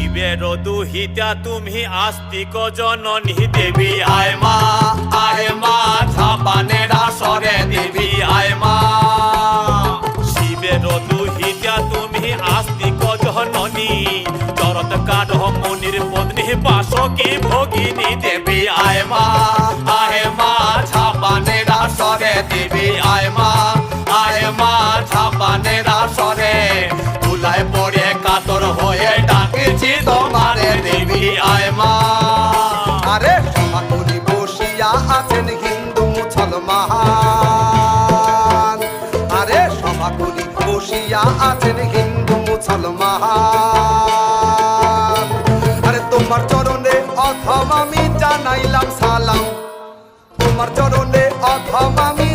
শিবের দুহিতা তুমি আস্তিক জননী দেবী আয় মা ঝাপানের আসরে দেবী আয় মা। শিবের দুহিতা তুমি আস্তিক জননী চরত কাঠ মুনির পত্নী বাসকি ভগিনী দেবী আয় মা ঝাপানের আসরে দেবী আয় মা ঝাপানের আসরে তুলায় পড়ে কাতর হয়ে ডাকছি তোমারে দেবী আয় মা। আরে সভাকরি বসিয়া আছেন হিন্দু মুসলমান, আরে সভাকরি বসিয়া আছেন হিন্দু মুসলমান। আরে তোমার চরণে অথম আমি জানাইলাম সালাম, তোমার চরণে অথম আমি